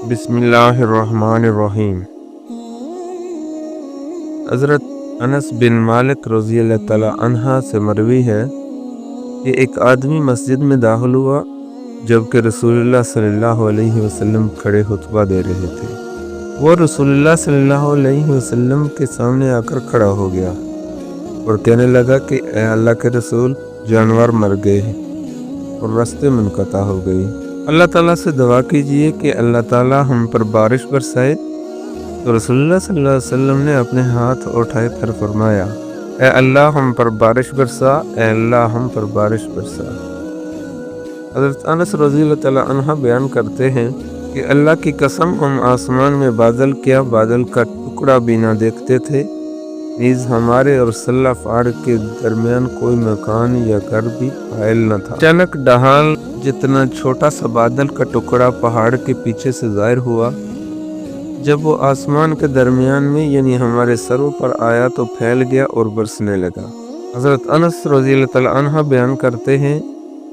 बिस्मिल्लाहिर्रहमानिर्रहीम। हज़रत अनस बिन मालिक रज़ी अल्लाह तआला अन्हा से मरवी है कि एक आदमी मस्जिद में दाखिल हुआ जबकि रसूलुल्लाह सल्लल्लाहु अलैहि वसल्लम खड़े खुतबा दे रहे थे। वो रसूलुल्लाह सल्लल्लाहु अलैहि वसल्लम के सामने आकर खड़ा हो गया और कहने लगा कि ए अल्लाह के रसूल, जानवर मर गए और रास्ते मुनक़ता हो गई। अल्लाह ताला से दुआ कीजिए कि अल्लाह ताला हम पर बारिश बरसाए। तो रसूलुल्लाह सल्लल्लाहु अलैहि वसल्लम ने अपने हाथ उठाए फिर फरमाया, ए अल्लाह हम पर बारिश बरसा, ए अल्लाह हम पर बारिश बरसा। हज़रत अनस रज़ी अल्लाह अन्हा बयान करते हैं कि अल्लाह की कसम हम आसमान में बादल का टुकड़ा भी ना देखते थे, नीज हमारे और सल्ला फाड़ के दरमियान कोई मकान या घर भी हायल न था। अचानक ढाल जितना छोटा सा बादल का टुकड़ा पहाड़ के पीछे से ज़ाहिर हुआ। जब वो आसमान के दरमियान में यानी हमारे सरों पर आया तो फैल गया और बरसने लगा। हज़रत अनस रज़ी अल्लाह अन्हा बयान करते हैं,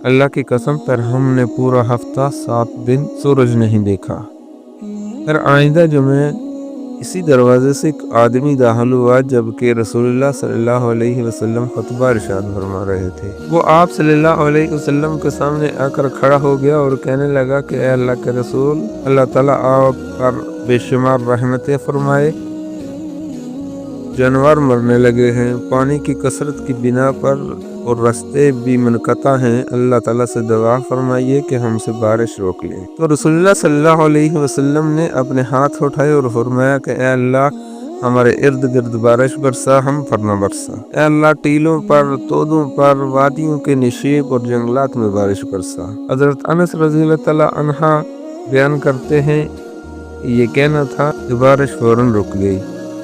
अल्लाह की कसम पर हमने पूरा हफ्ता 7 दिन सूरज नहीं देखा। फिर आइंदा जुमे इसी दरवाजे से एक आदमी दाखिल हुआ जबकि रसूलुल्लाह सल्लल्लाहु अलैहि वसल्लम खुतबा इरशाद फरमा रहे थे। वो आप सल्लल्लाहु अलैहि वसल्लम के सामने आकर खड़ा हो गया और कहने लगा कि ए अल्लाह के रसूल, अल्लाह ताला आप पर बेशुमार रहमतें फरमाए। जानवर मरने लगे हैं पानी की कसरत की बिना पर और रास्ते भी मुनक़ता हैं। अल्लाह ताला से दुआ फरमाइए कि हमसे बारिश रोक ले। तो रसूलुल्लाह सल्लल्लाहु अलैहि वसल्लम ने अपने हाथ उठाए और फरमाया कि ए अल्लाह हमारे इर्द गिर्द बारिश बरसा, हम पर न बरसा। ए अल्लाह टीलों पर, तोदों पर, वादियों के निशीब और जंगलात में बारिश बरसा। हज़रत अनस रज़ी अल्लाह अन्हा बयान करते हैं, ये कहना था कि बारिश फौरन रुक गई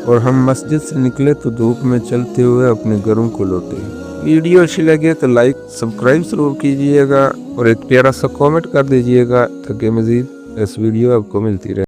और हम मस्जिद से निकले तो धूप में चलते हुए अपने घरों को लौटे। वीडियो अच्छी लगे तो लाइक सब्सक्राइब जरूर कीजिएगा और एक प्यारा सा कमेंट कर दीजिएगा ताकि मज़ीद इस वीडियो आपको मिलती रहे।